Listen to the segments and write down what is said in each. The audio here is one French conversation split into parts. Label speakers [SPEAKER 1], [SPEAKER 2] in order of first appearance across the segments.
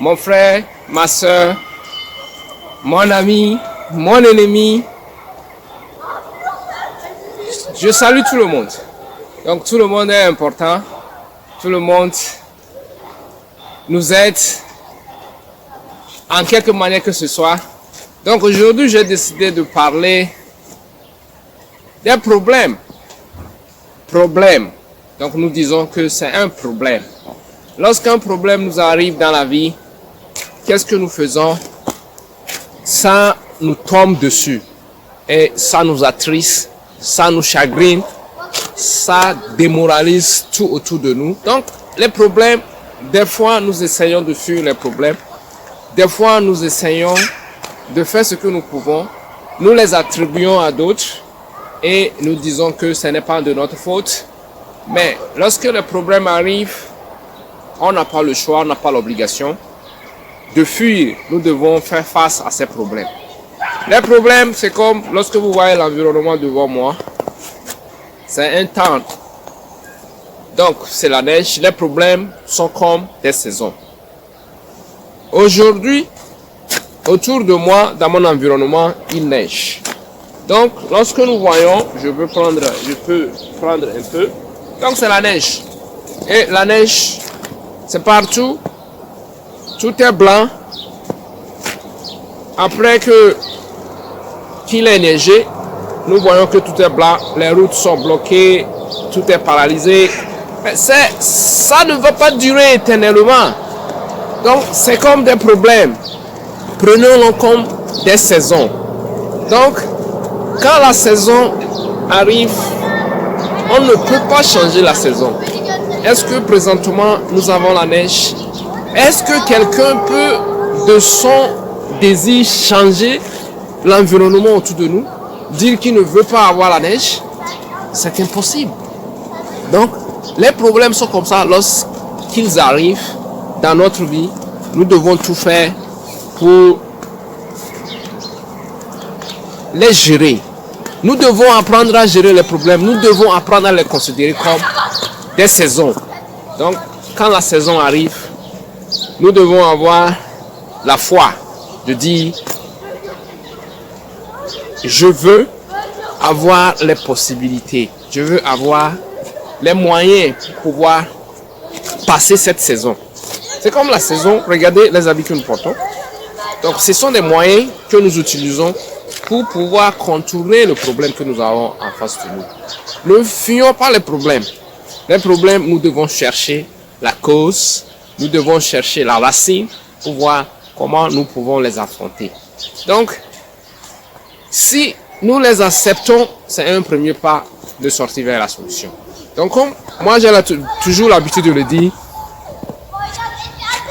[SPEAKER 1] mon frère, ma soeur, mon ami, mon ennemi. Je salue tout le monde. Donc tout le monde est important. Tout le monde nous aide en quelque manière que ce soit. Donc aujourd'hui, j'ai décidé de parler des problèmes. Donc nous disons que c'est un problème. Lorsqu'un problème nous arrive dans la vie, qu'est-ce que nous faisons? Ça nous tombe dessus et ça nous attriste, ça nous chagrine, ça démoralise tout autour de nous. Donc les problèmes, des fois nous essayons de fuir les problèmes, des fois nous essayons de faire ce que nous pouvons, nous les attribuons à d'autres et nous disons que ce n'est pas de notre faute. Mais lorsque les problèmes arrivent, on n'a pas le choix, on n'a pas l'obligation de fuir. Nous devons faire face à ces problèmes. Les problèmes, c'est comme lorsque vous voyez l'environnement devant moi, c'est un temps. Donc, c'est la neige. Les problèmes sont comme des saisons. Aujourd'hui, autour de moi, dans mon environnement, il neige. Donc, lorsque nous voyons, je peux prendre un peu. Donc, c'est la neige. Et la neige, c'est partout. Tout est blanc. Après qu'il ait neigé, nous voyons que tout est blanc. Les routes sont bloquées. Tout est paralysé. Mais ça ne va pas durer éternellement. Donc, c'est comme des problèmes. Prenons-le comme des saisons. Donc, quand la saison arrive, on ne peut pas changer la saison. Est-ce que présentement nous avons la neige? Est-ce que quelqu'un peut de son désir changer l'environnement autour de nous? Dire qu'il ne veut pas avoir la neige? C'est impossible. Donc, les problèmes sont comme ça. Lorsqu'ils arrivent dans notre vie, nous devons tout faire pour les gérer. Nous devons apprendre à gérer les problèmes. Nous devons apprendre à les considérer comme des saisons. Donc, quand la saison arrive, nous devons avoir la foi de dire je veux avoir les possibilités. Je veux avoir les moyens pour pouvoir passer cette saison. C'est comme la saison. Regardez les habits que nous portons. Donc, ce sont des moyens que nous utilisons pour pouvoir contourner le problème que nous avons en face de nous. Ne fuyons pas les problèmes. Les problèmes, nous devons chercher la cause, nous devons chercher la racine pour voir comment nous pouvons les affronter. Donc, si nous les acceptons, c'est un premier pas de sortir vers la solution. Donc, comme moi j'ai toujours l'habitude de le dire,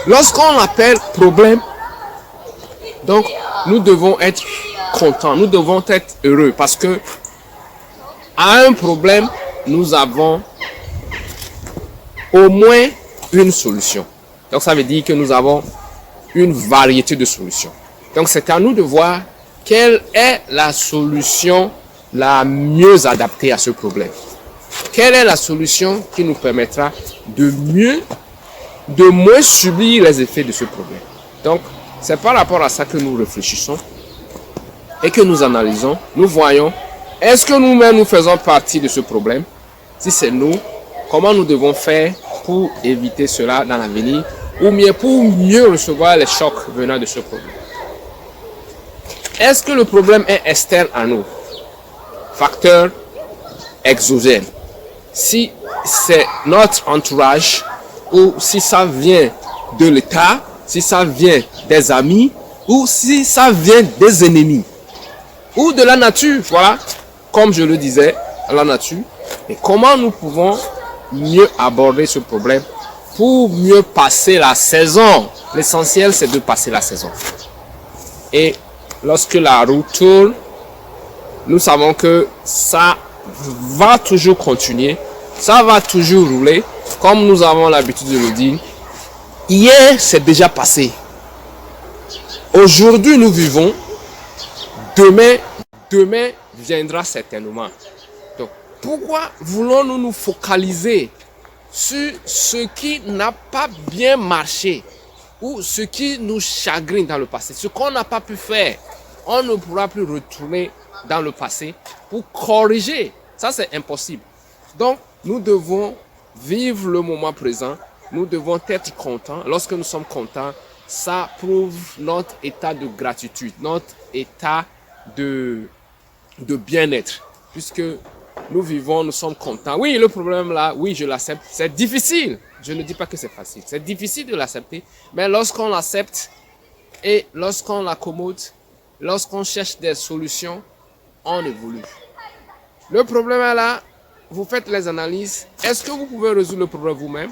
[SPEAKER 1] lorsqu'on l'appelle problème, donc nous devons être contents, nous devons être heureux parce que à un problème, nous avons au moins une solution. Donc ça veut dire que nous avons une variété de solutions. Donc c'est à nous de voir quelle est la solution la mieux adaptée à ce problème. Quelle est la solution qui nous permettra de moins subir les effets de ce problème. Donc c'est par rapport à ça que nous réfléchissons et que nous analysons, nous voyons, est-ce que nous-mêmes nous faisons partie de ce problème? Si c'est nous, comment nous devons faire pour éviter cela dans l'avenir ou bien pour mieux recevoir les chocs venant de ce problème? Est-ce que le problème est externe à nous? Facteur exogène. Si c'est notre entourage ou si ça vient de l'État, si ça vient des amis ou si ça vient des ennemis ou de la nature, voilà, comme je le disais, la nature. Et comment nous pouvons mieux aborder ce problème pour mieux passer la saison? L'essentiel, c'est de passer la saison. Et lorsque la roue tourne, nous savons que ça va toujours continuer, ça va toujours rouler, comme nous avons l'habitude de le dire. Hier, c'est déjà passé. Aujourd'hui, nous vivons. Demain viendra certainement. Donc, pourquoi voulons-nous nous focaliser sur ce qui n'a pas bien marché ou ce qui nous chagrine dans le passé, ce qu'on n'a pas pu faire, on ne pourra plus retourner dans le passé pour corriger. Ça, c'est impossible. Donc, nous devons vivre le moment présent. Nous devons être contents. Lorsque nous sommes contents, ça prouve notre état de gratitude, notre état de bien-être. Puisque nous vivons, nous sommes contents. Oui, le problème là, oui, je l'accepte. C'est difficile. Je ne dis pas que c'est facile. C'est difficile de l'accepter. Mais lorsqu'on l'accepte et lorsqu'on l'accommode, lorsqu'on cherche des solutions, on évolue. Le problème est là, vous faites les analyses. Est-ce que vous pouvez résoudre le problème vous-même?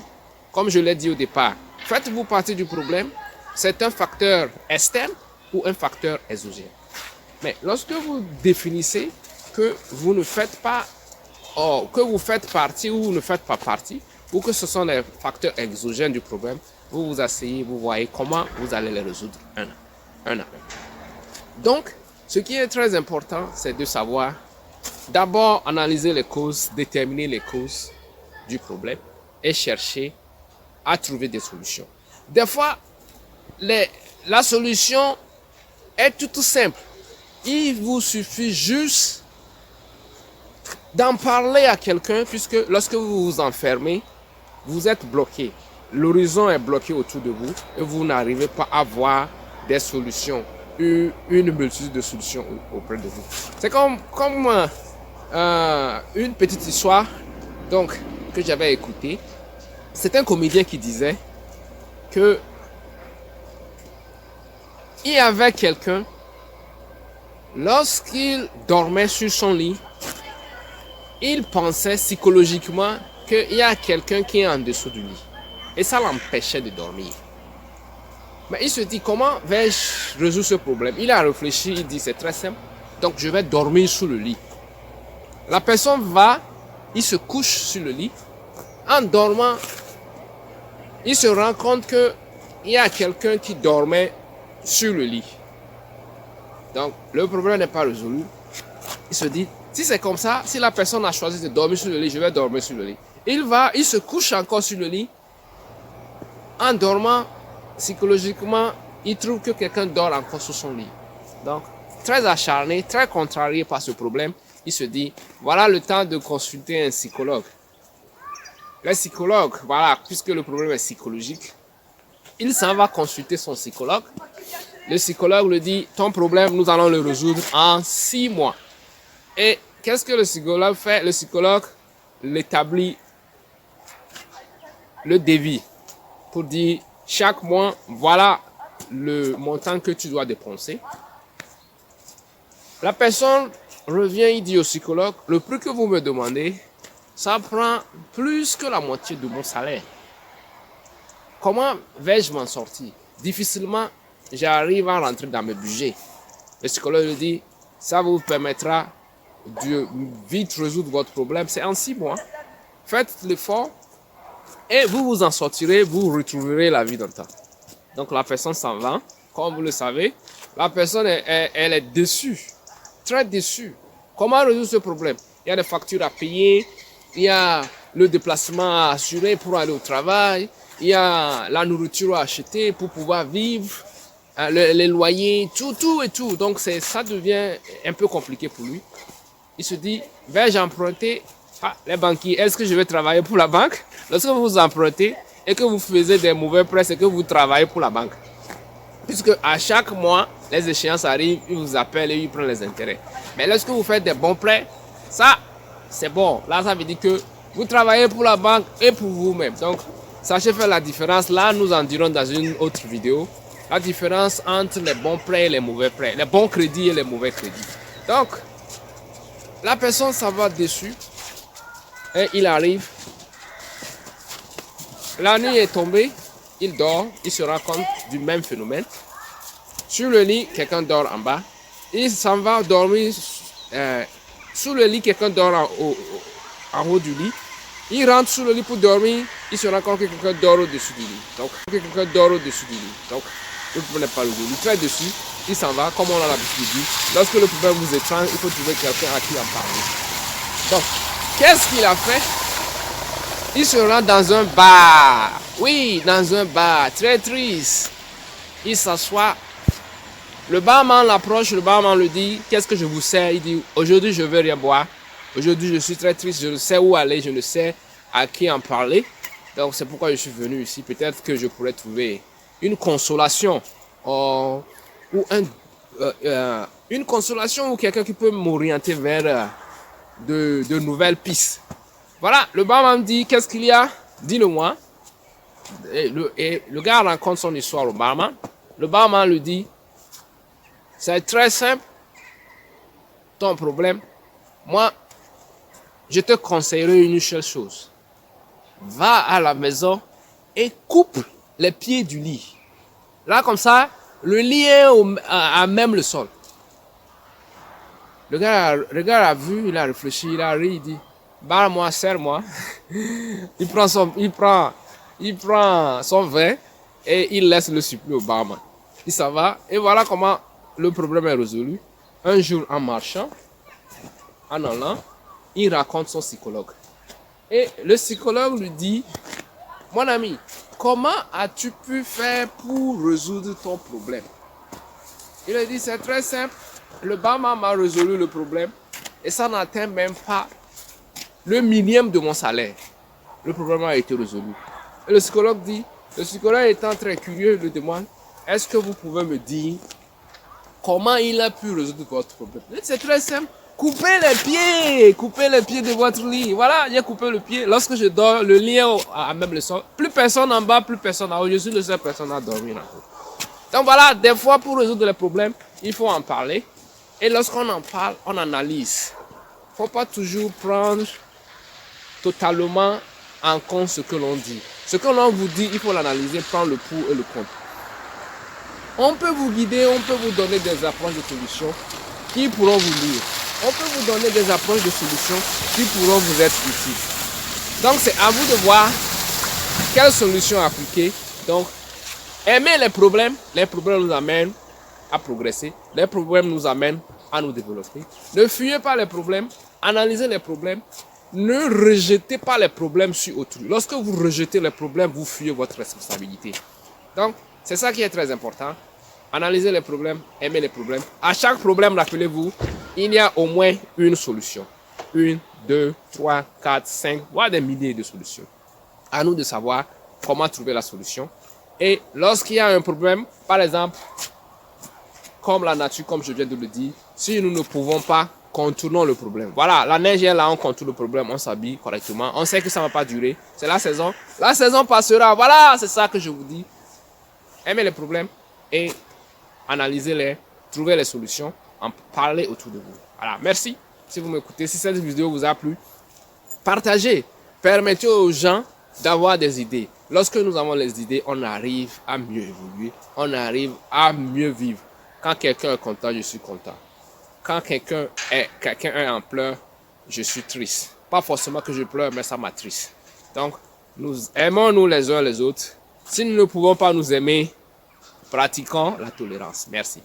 [SPEAKER 1] Comme je l'ai dit au départ, faites-vous partie du problème. C'est un facteur externe ou un facteur exogène. Mais lorsque vous définissez que vous ne faites pas, que vous faites partie ou vous ne faites pas partie, ou que ce sont les facteurs exogènes du problème, vous vous asseyez, vous voyez comment vous allez les résoudre un à un. Donc, ce qui est très important, c'est de savoir d'abord analyser les causes, déterminer les causes du problème et chercher à trouver des solutions. Des fois, la solution est tout simple. Il vous suffit juste d'en parler à quelqu'un, puisque lorsque vous vous enfermez, vous êtes bloqué. L'horizon est bloqué autour de vous et vous n'arrivez pas à voir des solutions, une multitude de solutions auprès de vous. C'est comme une petite histoire donc, que j'avais écoutée. C'est un comédien qui disait que il y avait quelqu'un, lorsqu'il dormait sur son lit, il pensait psychologiquement qu'il y a quelqu'un qui est en dessous du lit. Et ça l'empêchait de dormir. Mais il se dit, comment vais-je résoudre ce problème? Il a réfléchi, il dit, c'est très simple. Donc je vais dormir sous le lit. La personne va, il se couche sur le lit. En dormant, il se rend compte qu'il y a quelqu'un qui dormait sur le lit. Donc le problème n'est pas résolu. Il se dit, si c'est comme ça, si la personne a choisi de dormir sur le lit, je vais dormir sur le lit. Il se couche encore sur le lit. En dormant, psychologiquement, il trouve que quelqu'un dort encore sur son lit. Donc, très acharné, très contrarié par ce problème, il se dit, voilà le temps de consulter un psychologue. Le psychologue, voilà, puisque le problème est psychologique, il s'en va consulter son psychologue. Le psychologue lui dit, ton problème, nous allons le résoudre en 6 mois. Et qu'est-ce que le psychologue fait? Le psychologue l'établit le devis pour dire, chaque mois, voilà le montant que tu dois dépenser. La personne revient, il dit au psychologue, le prix que vous me demandez, ça prend plus que la moitié de mon salaire. Comment vais-je m'en sortir? Difficilement, j'arrive à rentrer dans mes budgets. Le psychologue lui dit, ça vous permettra de vite résoudre votre problème. C'est en 6 mois. Faites l'effort et vous vous en sortirez, vous retrouverez la vie d'antan. Donc la personne s'en va. Comme vous le savez, la personne elle est déçue, très déçue. Comment résoudre ce problème? Il y a des factures à payer, il y a le déplacement à assurer pour aller au travail, il y a la nourriture à acheter pour pouvoir vivre, les loyers, tout et tout. Donc ça devient un peu compliqué pour lui. Il se dit, vais-je emprunter? Les banquiers, est-ce que je vais travailler pour la banque? Lorsque vous empruntez et que vous faisiez des mauvais prêts, c'est que vous travaillez pour la banque. Puisque à chaque mois, les échéances arrivent, ils vous appellent et ils prennent les intérêts. Mais lorsque vous faites des bons prêts, ça, c'est bon. Là, ça veut dire que vous travaillez pour la banque et pour vous-même. Donc, sachez faire la différence. Là, nous en dirons dans une autre vidéo. La différence entre les bons prêts et les mauvais prêts. Les bons crédits et les mauvais crédits. Donc, la personne s'en va dessus. Et il arrive. La nuit est tombée. Il dort. Il se rend compte du même phénomène. Sur le lit, quelqu'un dort en bas. Il s'en va dormir. Sous le lit, quelqu'un dort en haut du lit. Il rentre sous le lit pour dormir. Il se rend compte que quelqu'un dort au-dessus du lit. Donc, le problème n'est pas résolu. Il fait dessus. Il s'en va. Comme on a l'habitude de dire. Lorsque le problème vous étrange, il faut trouver quelqu'un à qui en parler. Donc, qu'est-ce qu'il a fait? Il se rend dans un bar. Oui, dans un bar. Très triste. il s'assoit. Le barman l'approche, le barman lui dit, qu'est-ce que je vous sers? Il dit, aujourd'hui je veux rien boire. Aujourd'hui je suis très triste, je ne sais où aller, je ne sais à qui en parler. Donc c'est pourquoi je suis venu ici. Peut-être que je pourrais trouver une consolation ou une consolation ou quelqu'un qui peut m'orienter vers de nouvelles pistes. Voilà, le barman me dit, qu'est-ce qu'il y a? Dis-le-moi. Et le gars raconte son histoire au barman. Le barman lui dit, c'est très simple, ton problème. Moi, je te conseillerais une seule chose. Va à la maison et coupe les pieds du lit. Là, comme ça, le lit est à même le sol. Le gars a vu, il a réfléchi, il a ri, il dit, barre-moi, serre-moi. il prend son verre et il laisse le supplément au barman. Il s'en va et voilà comment le problème est résolu. Un jour, en marchant, en allant, il raconte son psychologue. Et le psychologue lui dit, mon ami, comment as-tu pu faire pour résoudre ton problème? Il lui dit, c'est très simple. Le barman m'a résolu le problème et ça n'atteint même pas le millième de mon salaire. Le problème a été résolu. Et le psychologue étant très curieux, lui demande, est-ce que vous pouvez me dire comment il a pu résoudre votre problème? C'est très simple. Coupez les pieds de votre lit. Voilà, j'ai coupé le pied. Lorsque je dors, le lit est à même le sol. Plus personne en bas, plus personne en haut. Je suis le seul personne à dormir en haut. Donc voilà, des fois pour résoudre les problèmes, il faut en parler. Et lorsqu'on en parle, on analyse. Il ne faut pas toujours prendre totalement en compte ce que l'on dit. Ce que l'on vous dit, il faut l'analyser, prendre le pour et le contre. On peut vous guider, on peut vous donner des approches de solutions qui pourront vous nuire. On peut vous donner des approches de solutions qui pourront vous être utiles. Donc c'est à vous de voir quelle solution appliquer. Donc aimer les problèmes nous amènent à progresser. Les problèmes nous amènent à nous développer. Ne fuyez pas les problèmes, analysez les problèmes. Ne rejetez pas les problèmes sur autrui. Lorsque vous rejetez les problèmes, vous fuyez votre responsabilité. Donc, c'est ça qui est très important. Analysez les problèmes, aimez les problèmes. À chaque problème, rappelez-vous, il y a au moins une solution. 1, 2, 3, 4, 5, voire des milliers de solutions. À nous de savoir comment trouver la solution. Et lorsqu'il y a un problème, par exemple, comme la nature, comme je viens de le dire, si nous ne pouvons pas, contournons le problème. Voilà, la neige est là, on contourne le problème, on s'habille correctement. On sait que ça ne va pas durer. C'est la saison. La saison passera. Voilà, c'est ça que je vous dis. Aimez les problèmes et analysez-les, trouvez les solutions, en parlez autour de vous. Voilà, merci si vous m'écoutez. Si cette vidéo vous a plu, partagez. Permettez aux gens d'avoir des idées. Lorsque nous avons les idées, on arrive à mieux évoluer. On arrive à mieux vivre. Quand quelqu'un est content, je suis content. Quand quelqu'un est en pleurs, je suis triste. Pas forcément que je pleure, mais ça m'attriste. Donc, nous aimons-nous les uns les autres. Si nous ne pouvons pas nous aimer, pratiquons la tolérance. Merci.